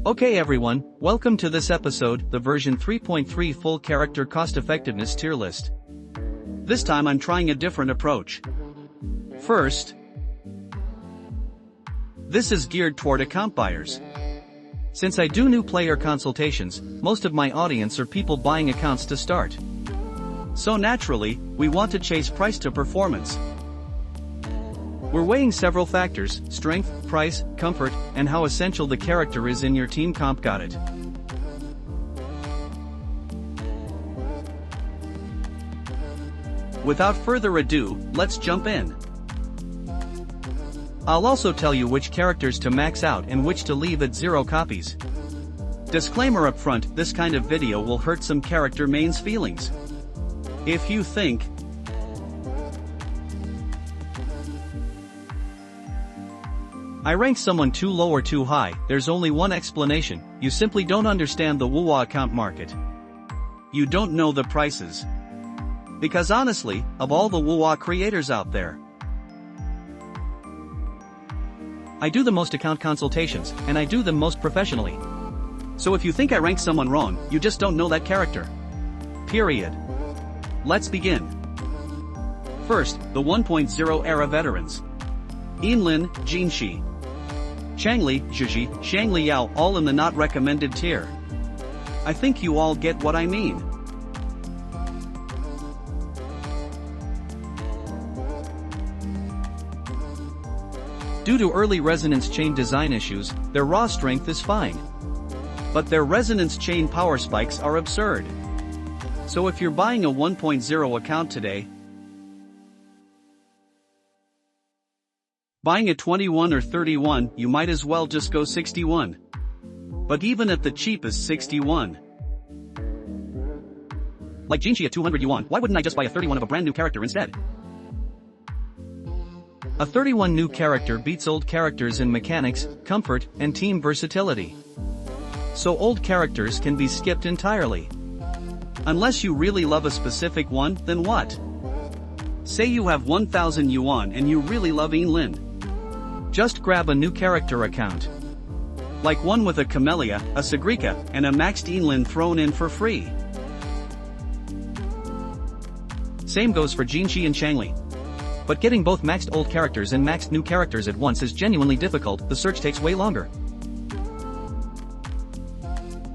Okay everyone, welcome to this episode, the version 3.3 full character cost effectiveness tier list. This time I'm trying a different approach. First, this is geared toward account buyers. Since I do new player consultations, most of my audience are people buying accounts to start. So naturally, we want to chase price to performance. We're weighing several factors: strength, price, comfort, and how essential the character is in your team comp. Got it? Without further ado, let's jump in. I'll also tell you which characters to max out and which to leave at 0 copies. Disclaimer up front, this kind of video will hurt some character mains' feelings. If you think I rank someone too low or too high, there's only one explanation: you simply don't understand the WoWA account market. You don't know the prices. Because honestly, of all the WoWA creators out there, I do the most account consultations, and I do them most professionally. So if you think I rank someone wrong, you just don't know that character. Period. Let's begin. First, the 1.0 era veterans. Yinlin, Jinshi, Changli, Zhizhi, Shangli Yao, all in the not recommended tier. I think you all get what I mean. Due to early resonance chain design issues, their raw strength is fine. But their resonance chain power spikes are absurd. So if you're buying a 1.0 account today, buying a 21 or 31, you might as well just go 61. But even at the cheapest 61, like Jinshi at 200 yuan, why wouldn't I just buy a 31 of a brand new character instead? A 31 new character beats old characters in mechanics, comfort, and team versatility. So old characters can be skipped entirely. Unless you really love a specific one, then what? Say you have 1000 yuan and you really love Yinlin. Just grab a new character account. Like one with a Camellia, a Sagrika, and a maxed Yinlin thrown in for free. Same goes for Jinshi and Changli. But getting both maxed old characters and maxed new characters at once is genuinely difficult, the search takes way longer.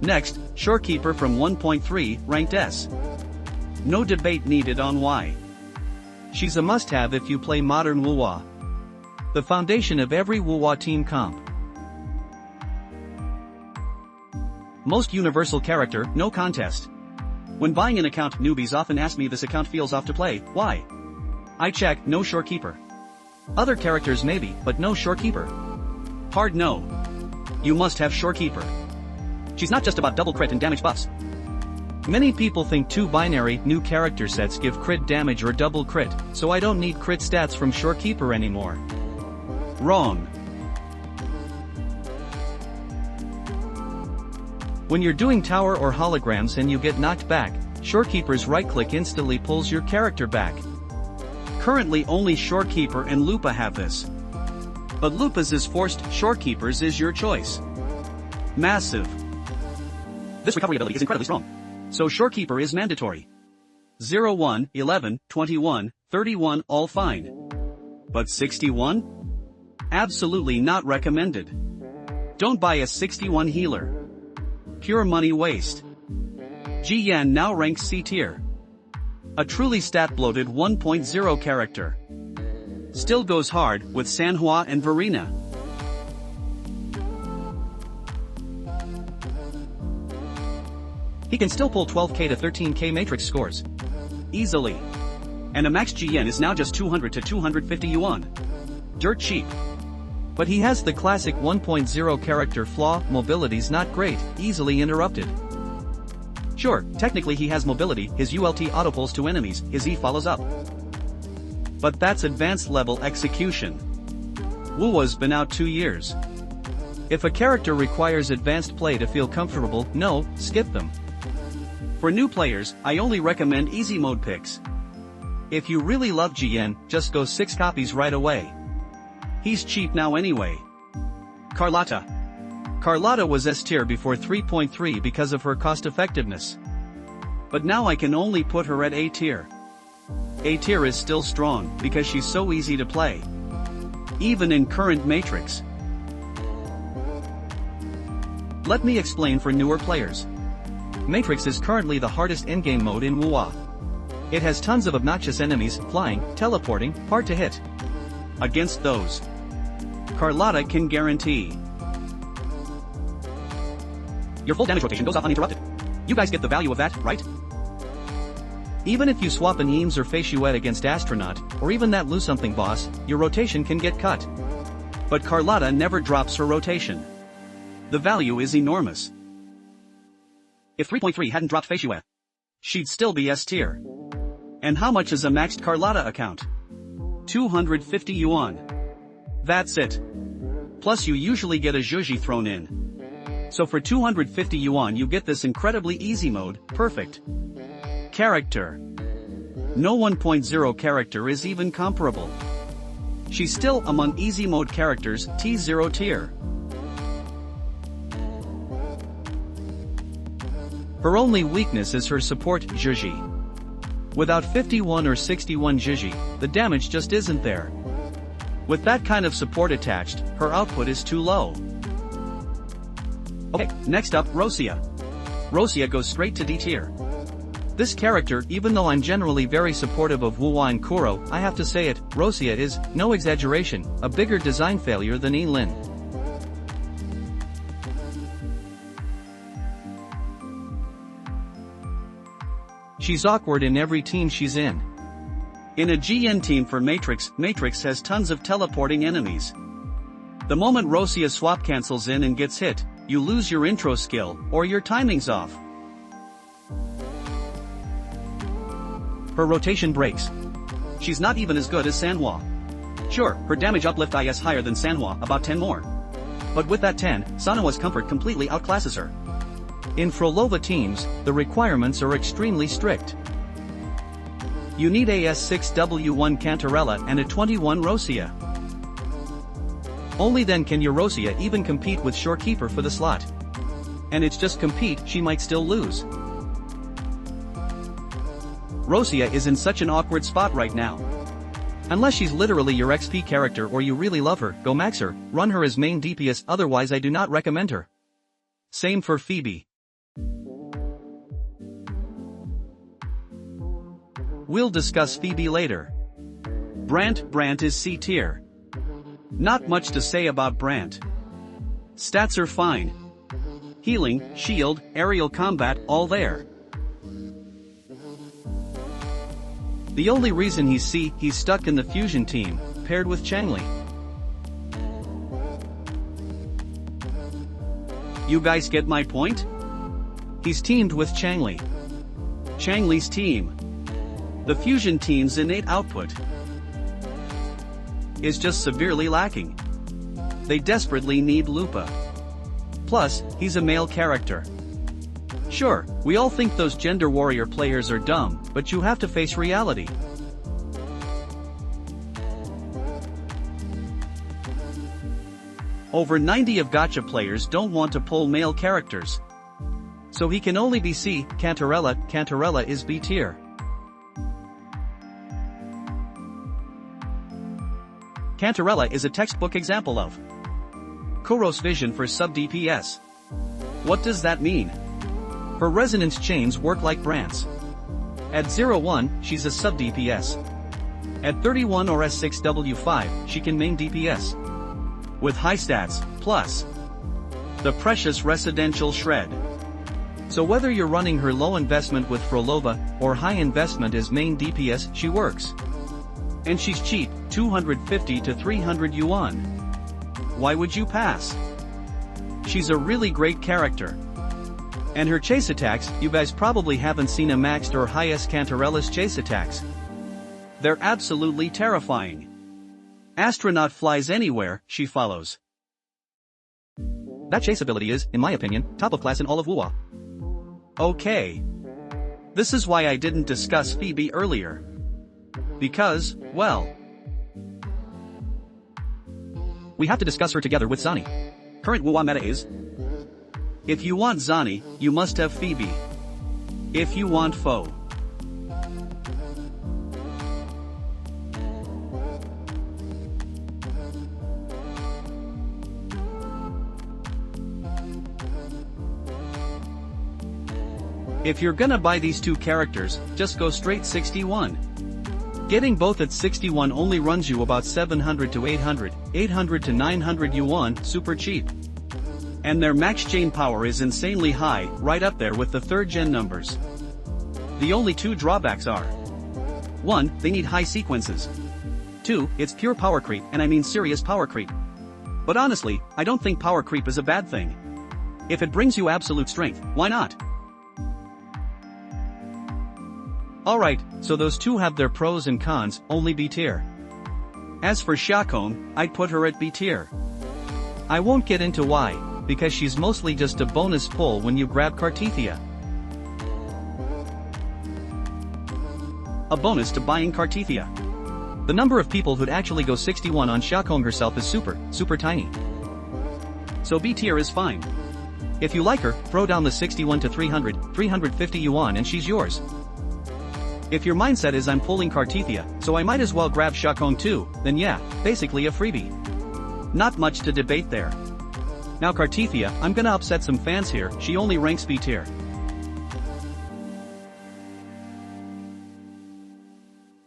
Next, Shorekeeper from 1.3, ranked S. No debate needed on why. She's a must-have if you play modern WoWA. The foundation of every WoWA team comp. Most universal character, no contest. When buying an account, newbies often ask me, this account feels off to play, why? I check, no Shorekeeper. Other characters maybe, but no Shorekeeper. Hard no. You must have Shorekeeper. She's not just about double crit and damage buffs. Many people think 2 binary, new character sets give crit damage or double crit, so I don't need crit stats from Shorekeeper anymore. Wrong. When you're doing tower or holograms and you get knocked back, Shorekeeper's right-click instantly pulls your character back. Currently only Shorekeeper and Lupa have this. But Lupa's is forced, Shorekeeper's is your choice. Massive. This recovery ability is incredibly strong. So Shorekeeper is mandatory. 0, 1, 11, 21, 31, all fine. But 61? Absolutely not recommended. Don't buy a 61 healer. Pure money waste. Ji Yan now ranks C tier. A truly stat-bloated 1.0 character. Still goes hard with Sanhua and Verena. He can still pull 12k to 13k matrix scores. Easily. And a max GN is now just 200 to 250 yuan. Dirt cheap. But he has the classic 1.0 character flaw: mobility's not great, easily interrupted. Sure, technically he has mobility, his ULT autopulls to enemies, his E follows up. But that's advanced level execution. WoWA's been out 2 years. If a character requires advanced play to feel comfortable, no, skip them. For new players, I only recommend easy mode picks. If you really love GN, just go 6 copies right away. He's cheap now anyway. Carlotta. Carlotta was S tier before 3.3 because of her cost effectiveness. But now I can only put her at A tier. A tier is still strong because she's so easy to play. Even in current Matrix. Let me explain for newer players. Matrix is currently the hardest in-game mode in WoA. It has tons of obnoxious enemies, flying, teleporting, hard to hit. Against those, Carlotta can guarantee your full damage rotation goes off uninterrupted. You guys get the value of that, right? Even if you swap an Eames or Faciuet against Astronaut, or even that lose something boss, your rotation can get cut. But Carlotta never drops her rotation. The value is enormous. If 3.3 hadn't dropped Faciuet, she'd still be S tier. And how much is a maxed Carlotta account? 250 yuan. That's it. Plus you usually get a Zhuji thrown in. So for 250 yuan you get this incredibly easy mode, perfect. Character. No 1.0 character is even comparable. She's still among easy mode characters, T0 tier. Her only weakness is her support, Zhuji. Without 51 or 61 Zhuji, the damage just isn't there. With that kind of support attached, her output is too low. Okay, next up, Rosia. Rosia goes straight to D tier. This character, even though I'm generally very supportive of Wu and Kuro, I have to say it, Rosia is, no exaggeration, a bigger design failure than Lin. She's awkward in every team she's in. In a GN team for Matrix, Matrix has tons of teleporting enemies. The moment Rosia swap cancels in and gets hit, you lose your intro skill, or your timing's off. Her rotation breaks. She's not even as good as Sanhua. Sure, her damage uplift is higher than Sanhua, about 10 more. But with that 10, Sanhua's comfort completely outclasses her. In Frolova teams, the requirements are extremely strict. You need a S6W1 Cantarella and a 21 Rosia. Only then can your Rosia even compete with Shorekeeper for the slot. And it's just compete, she might still lose. Rosia is in such an awkward spot right now. Unless she's literally your XP character or you really love her, go max her, run her as main DPS, otherwise I do not recommend her. Same for Phoebe. We'll discuss Phoebe later. Brant is C tier. Not much to say about Brant. Stats are fine. Healing, shield, aerial combat, all there. The only reason he's C, he's stuck in the fusion team, paired with Changli. You guys get my point? He's teamed with Changli. Changli's team. The fusion team's innate output is just severely lacking. They desperately need Lupa. Plus, he's a male character. Sure, we all think those gender warrior players are dumb, but you have to face reality. Over 90 of Gacha players don't want to pull male characters. So he can only be C. Cantarella is B tier. Cantarella is a textbook example of Kuro's vision for sub-DPS. What does that mean? Her resonance chains work like Brant's. At 0-1, she's a sub-DPS. At 31 or S6W5, she can main DPS. With high stats, plus the precious residential shred. So whether you're running her low investment with Frolova, or high investment as main DPS, she works. And she's cheap, 250 to 300 yuan. Why would you pass? She's a really great character. And her chase attacks, you guys probably haven't seen a maxed or highest Cantarella's chase attacks. They're absolutely terrifying. Astronaut flies anywhere, she follows. That chase ability is, in my opinion, top of class in all of WoA. Okay. This is why I didn't discuss Phoebe earlier. Because, well, we have to discuss her together with Sunny. Current WoW meta is: if you want Zani, you must have Phoebe. If you want Foe. If you're gonna buy these two characters, just go straight 61. Getting both at 61 only runs you about 700 to 800, 800 to 900 yuan, super cheap. And their max chain power is insanely high, right up there with the 3rd gen numbers. The only two drawbacks are: 1, they need high sequences. 2, it's pure power creep, and I mean serious power creep. But honestly, I don't think power creep is a bad thing. If it brings you absolute strength, why not? Alright, so those two have their pros and cons, only B tier. As for Xiaokong, I'd put her at B tier. I won't get into why, because she's mostly just a bonus pull when you grab Cartithia. A bonus to buying Cartithia. The number of people who'd actually go 61 on Xiaokong herself is super tiny. So B tier is fine. If you like her, throw down the 61 to 300, 350 yuan and she's yours. If your mindset is I'm pulling Cartithia, so I might as well grab Xiaokong too, then yeah, basically a freebie. Not much to debate there. Now Cartithia, I'm gonna upset some fans here, she only ranks B tier.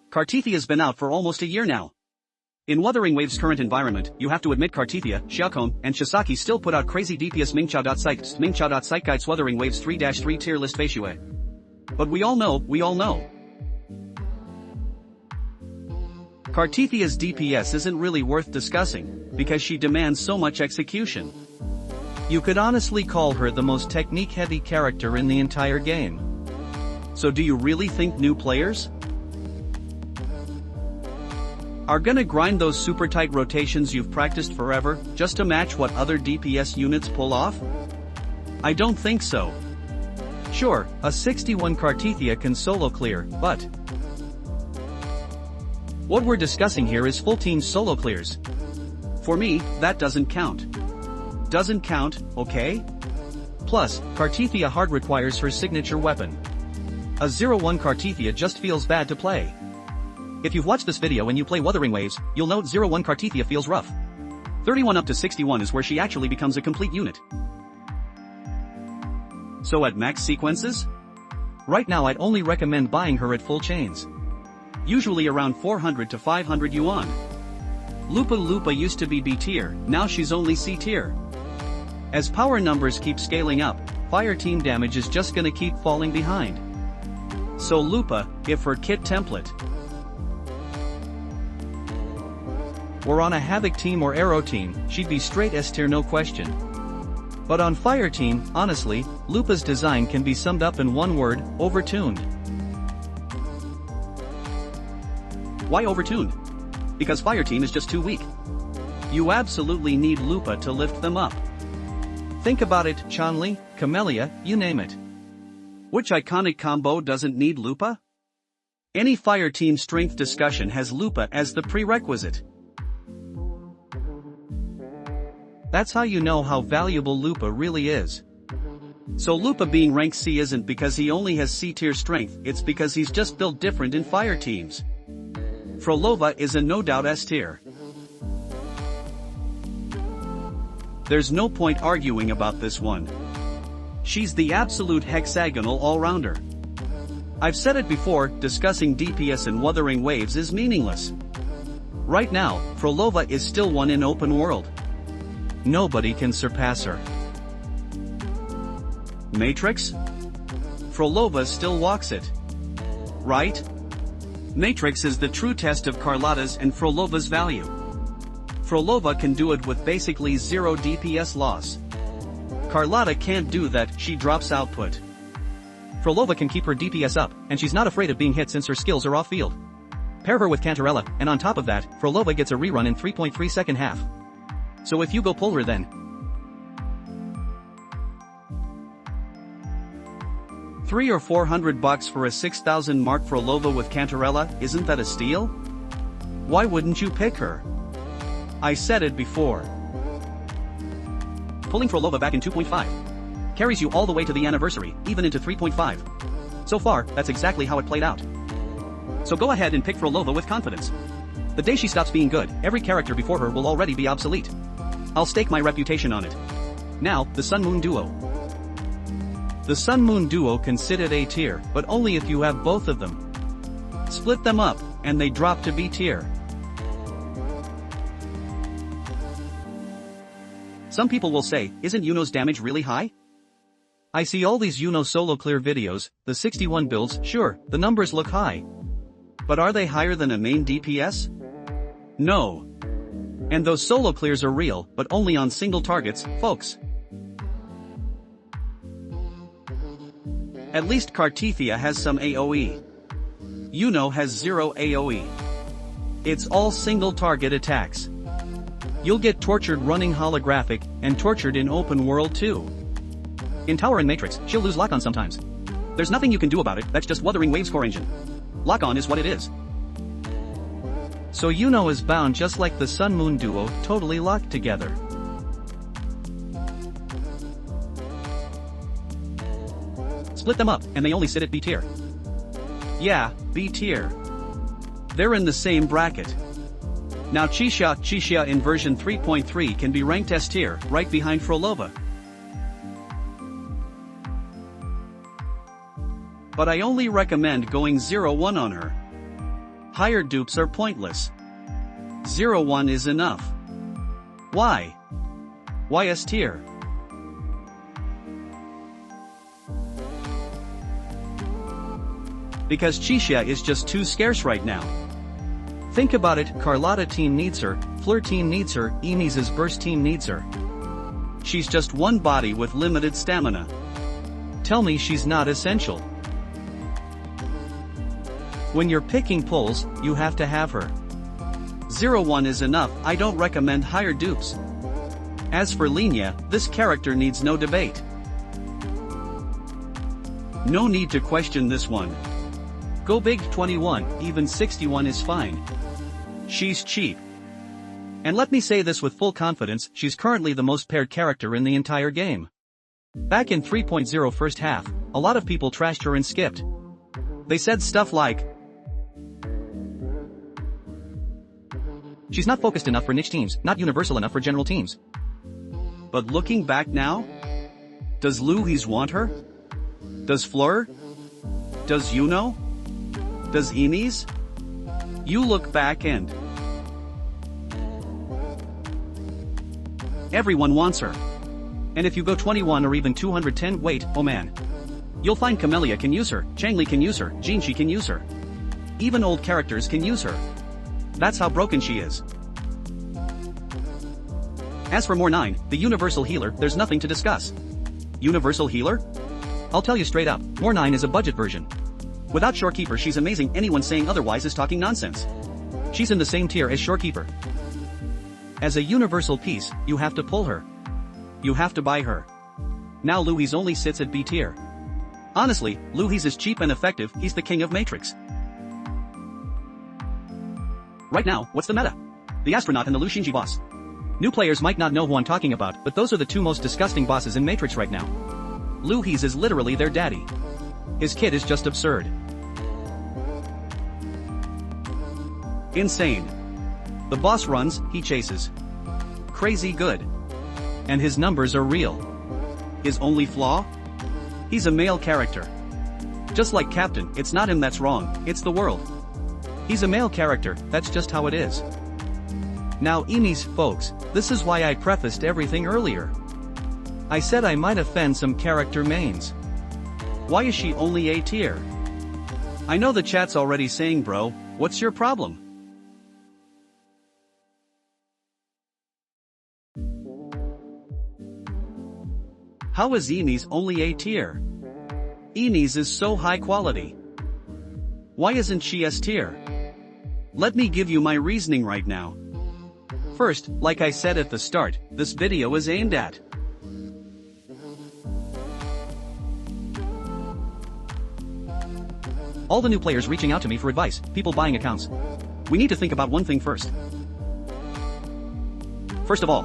Cartithia's been out for almost a year now. In Wuthering Wave's current environment, you have to admit Cartithia, Xiaokong, and Shisaki still put out crazy DPS Mingchao.site guides Wuthering Wave's 3-3 tier list Feishue. But we all know. Cartithia's DPS isn't really worth discussing, because she demands so much execution. You could honestly call her the most technique-heavy character in the entire game. So do you really think new players are gonna grind those super tight rotations you've practiced forever, just to match what other DPS units pull off? I don't think so. Sure, a 61 Cartithia can solo clear, but what we're discussing here is full team solo clears. For me, that doesn't count. Doesn't count, okay? Plus, Cartithia hard requires her signature weapon. A 0-1 Cartithia just feels bad to play. If you've watched this video and you play Wuthering Waves, you'll note 0-1 Cartithia feels rough. 31 up to 61 is where she actually becomes a complete unit. So at max sequences? Right now I'd only recommend buying her at full chains. Usually around 400 to 500 yuan. Lupa used to be B tier, now she's only C tier. As power numbers keep scaling up, fire team damage is just gonna keep falling behind. So Lupa, if her kit template were on a Havoc team or Arrow team, she'd be straight S tier no question. But on Fire team, honestly, Lupa's design can be summed up in one word: overtuned. Why overtuned? Because Fire team is just too weak. You absolutely need Lupa to lift them up. Think about it, Chun-Li, Camellia, you name it. Which iconic combo doesn't need Lupa? Any Fire team strength discussion has Lupa as the prerequisite. That's how you know how valuable Lupa really is. So Lupa being ranked C isn't because he only has C tier strength, it's because he's just built different in fire teams. Frolova is a no doubt S tier. There's no point arguing about this one. She's the absolute hexagonal all-rounder. I've said it before, discussing DPS and Wuthering Waves is meaningless. Right now, Frolova is still one in open world. Nobody can surpass her. Matrix? Frolova still walks it. Right? Matrix is the true test of Carlotta's and Frolova's value. Frolova can do it with basically zero DPS loss. Carlotta can't do that, she drops output. Frolova can keep her DPS up, and she's not afraid of being hit since her skills are off-field. Pair her with Cantarella, and on top of that, Frolova gets a rerun in 3.3 second half. So if you go pull her then. $300 or $400 for a 6,000 mark Frolova with Cantarella, isn't that a steal? Why wouldn't you pick her? I said it before. Pulling Frolova back in 2.5 carries you all the way to the anniversary, even into 3.5. So far, that's exactly how it played out. So go ahead and pick Frolova with confidence. The day she stops being good, every character before her will already be obsolete. I'll stake my reputation on it. Now, the Sun-Moon duo. The Sun-Moon duo can sit at A tier, but only if you have both of them. Split them up, and they drop to B tier. Some people will say, isn't Yuno's damage really high? I see all these Yuno solo clear videos, the 61 builds, sure, the numbers look high. But are they higher than a main DPS? No. And those solo clears are real, but only on single targets, folks. At least Cartithia has some AoE. Yuno has 0 AoE. It's all single target attacks. You'll get tortured running holographic, and tortured in open world too. In Tower and Matrix, she'll lose lock-on sometimes. There's nothing you can do about it, that's just Wuthering Wave's core engine. Lock-on is what it is. So Yuno is bound just like the Sun-Moon duo, totally locked together. Split them up, and they only sit at B tier. Yeah, B tier. They're in the same bracket. Now Chisha in version 3.3 can be ranked S tier, right behind Frolova. But I only recommend going 0-1 on her. Higher dupes are pointless. 0-1 is enough. Why? Why S tier? Because Chisha is just too scarce right now. Think about it, Carlotta team needs her, Fleur team needs her, Emis's burst team needs her. She's just one body with limited stamina. Tell me she's not essential. When you're picking pulls, you have to have her. 0-1 is enough, I don't recommend higher dupes. As for Linya, this character needs no debate. No need to question this one. Go big 21, even 61 is fine. She's cheap. And let me say this with full confidence, she's currently the most paired character in the entire game. Back in 3.0 first half, a lot of people trashed her and skipped. They said stuff like, she's not focused enough for niche teams, not universal enough for general teams. But looking back now, does Louise want her? Does Fleur? Does Yuno? Does Emis? You look back and everyone wants her. And if you go 21 or even 210, wait, oh man. You'll find Camellia can use her, Changli can use her, Jinchi can use her. Even old characters can use her. That's how broken she is. As for Moore9, the universal healer, there's nothing to discuss. Universal healer? I'll tell you straight up, Moore9 is a budget version. Without Shorekeeper she's amazing, anyone saying otherwise is talking nonsense. She's in the same tier as Shorekeeper. As a universal piece, you have to pull her. You have to buy her. Now Louise only sits at B tier. Honestly, Louise is cheap and effective, he's the king of Matrix. Right now, what's the meta? The astronaut and the Lu Shinji boss. New players might not know who I'm talking about, but those are the two most disgusting bosses in Matrix right now. Louise is literally their daddy. His kid is just absurd. Insane. The boss runs, he chases. Crazy good. And his numbers are real. His only flaw? He's a male character. Just like Captain, it's not him that's wrong, it's the world. He's a male character, that's just how it is. Now Emis folks, this is why I prefaced everything earlier. I said I might offend some character mains. Why is she only A tier? I know the chat's already saying bro, what's your problem? How is Emis only A tier? Emis is so high quality. Why isn't she S tier? Let me give you my reasoning right now. First, like I said at the start, this video is aimed at all the new players reaching out to me for advice, people buying accounts. We need to think about one thing first. First of all,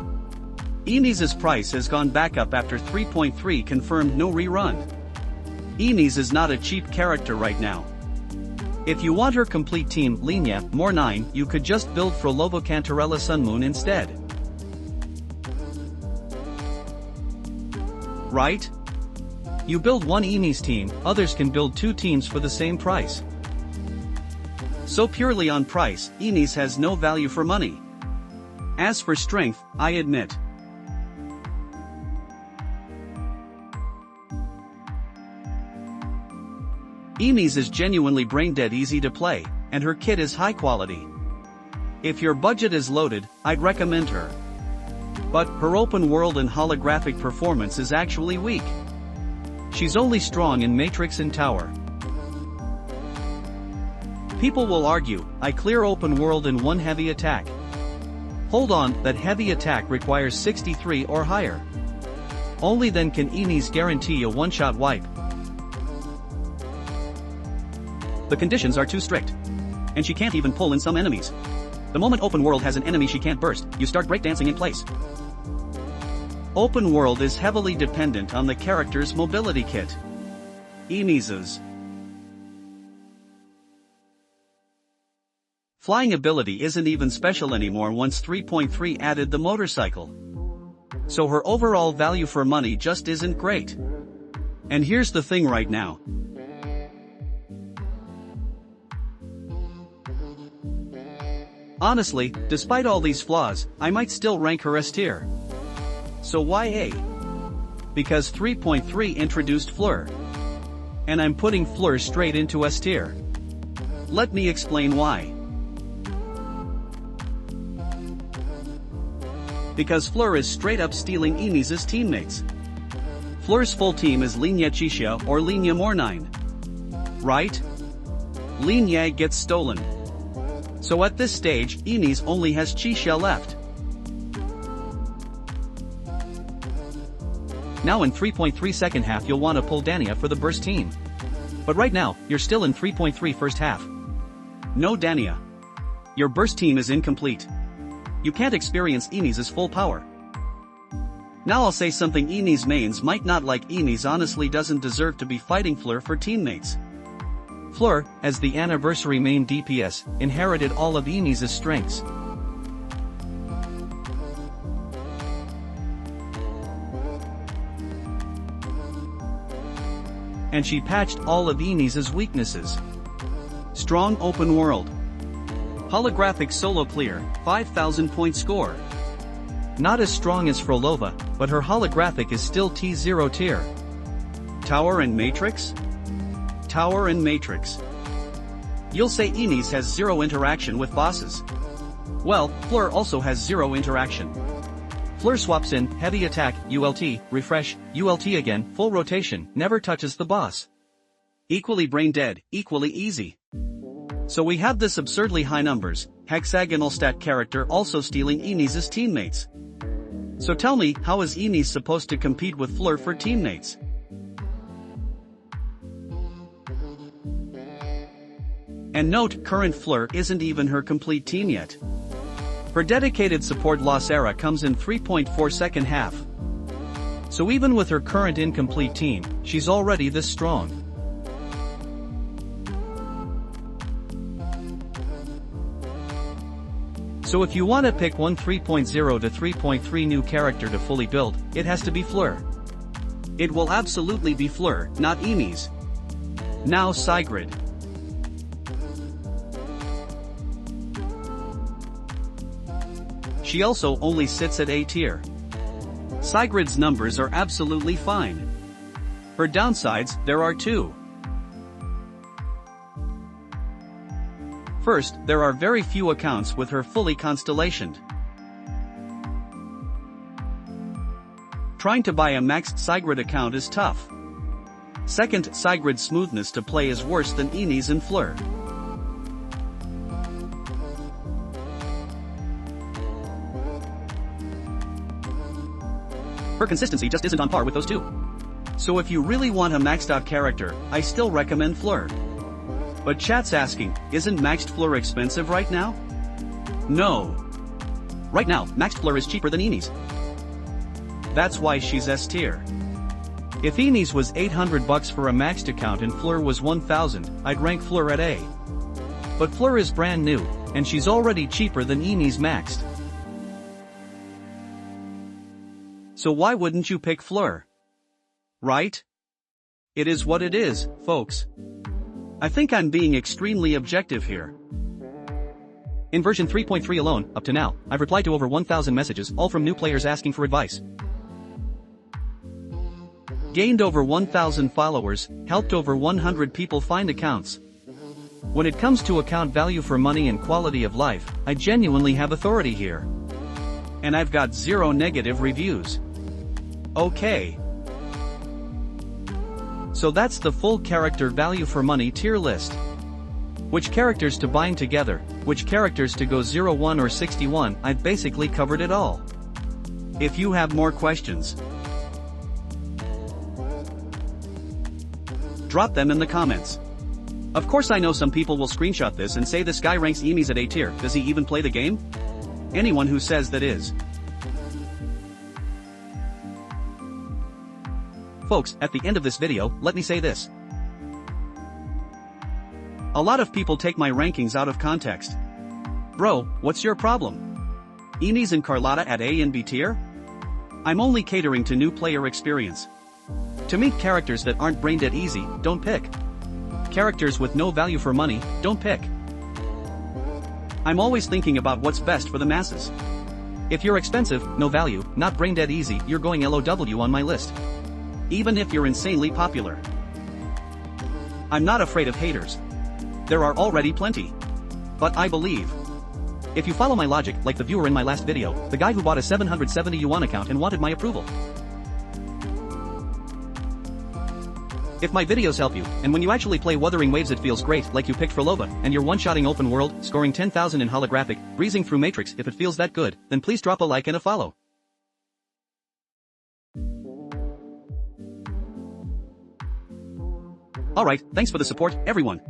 Enes's price has gone back up after 3.3 confirmed no rerun. Enes is not a cheap character right now. If you want her complete team Linia, more 9, you could just build Frolova Cantarella Sunmoon instead. Right? You build one Enes team, others can build 2 teams for the same price. So purely on price, Enes has no value for money. As for strength, I admit. Enes is genuinely brain-dead easy to play, and her kit is high quality. If your budget is loaded, I'd recommend her. But her open world and holographic performance is actually weak. She's only strong in Matrix and Tower. People will argue, I clear open world in one heavy attack. Hold on, that heavy attack requires 63 or higher. Only then can Enes guarantee a one-shot wipe. The conditions are too strict. And she can't even pull in some enemies. The moment open world has an enemy she can't burst, you start breakdancing in place. Open world is heavily dependent on the character's mobility kit. Enes's flying ability isn't even special anymore once 3.3 added the motorcycle. So her overall value for money just isn't great. And here's the thing right now. Honestly, despite all these flaws, I might still rank her S tier. So why A? Because 3.3 introduced Fleur. And I'm putting Fleur straight into S tier. Let me explain why. Because Fleur is straight up stealing Enes's teammates. Fleur's full team is Linia Chisha or Linia Mornine. Right? Linia gets stolen. So at this stage, Enes only has Chisha left. Now in 3.3 second half you'll want to pull Dania for the burst team. But right now, you're still in 3.3 first half. No Dania. Your burst team is incomplete. You can't experience Enes's full power. Now I'll say something Enes mains might not like. Enes honestly doesn't deserve to be fighting Fleur for teammates. Fleur, as the anniversary main DPS, inherited all of Enes's strengths. And she patched all of Enes's weaknesses. Strong open world. Holographic solo clear, 5,000 point score. Not as strong as Frolova, but her holographic is still T0 tier. Tower and Matrix? Tower and Matrix. You'll say Enes has zero interaction with bosses. Well, Fleur also has zero interaction. Fleur swaps in, heavy attack, ULT, refresh, ULT again, full rotation, never touches the boss. Equally brain dead, equally easy. So we have this absurdly high numbers, hexagonal stat character also stealing Enes's teammates. So tell me, how is Enes supposed to compete with Fleur for teammates? And note, current Fleur isn't even her complete team yet. Her dedicated support Loss Era comes in 3.4 second half. So even with her current incomplete team, she's already this strong. So if you want to pick one 3.0 to 3.3 new character to fully build, it has to be Fleur. It will absolutely be Fleur, not Enes. Now Sigrid. She also only sits at A tier. Sigrid's numbers are absolutely fine. Her downsides, there are two. First, there are very few accounts with her fully constellationed. Trying to buy a maxed Sigrid account is tough. Second, Sigrid's smoothness to play is worse than Enes and Fleur. Her consistency just isn't on par with those two. So if you really want a maxed out character, I still recommend Fleur. But chat's asking, isn't maxed Fleur expensive right now? No. Right now, maxed Fleur is cheaper than Enes. That's why she's S tier. If Enes was $800 for a maxed account and Fleur was 1000, I'd rank Fleur at A. But Fleur is brand new, and she's already cheaper than Enes maxed. So why wouldn't you pick Fleur? Right? It is what it is, folks. I think I'm being extremely objective here. In version 3.3 alone, up to now, I've replied to over 1,000 messages, all from new players asking for advice. Gained over 1,000 followers, helped over 100 people find accounts. When it comes to account value for money and quality of life, I genuinely have authority here. And I've got 0 negative reviews. Okay. So that's the full character value for money tier list. Which characters to bind together, which characters to go 0, 1 or 61, I've basically covered it all. If you have more questions, drop them in the comments. Of course I know some people will screenshot this and say this guy ranks Enes at A tier, does he even play the game? Anyone who says that is. Folks, at the end of this video, let me say this. A lot of people take my rankings out of context. Bro, what's your problem? Enes and Carlotta at A and B tier? I'm only catering to new player experience. To meet characters that aren't brain dead easy, don't pick. Characters with no value for money, don't pick. I'm always thinking about what's best for the masses. If you're expensive, no value, not brain dead easy, you're going LOW on my list. Even if you're insanely popular. I'm not afraid of haters. There are already plenty. But I believe. If you follow my logic, like the viewer in my last video, the guy who bought a 770 yuan account and wanted my approval. If my videos help you, and when you actually play Wuthering Waves it feels great, like you picked Frolova, and you're one-shotting open world, scoring 10,000 in holographic, breezing through Matrix, if it feels that good, then please drop a like and a follow. Alright, thanks for the support, everyone.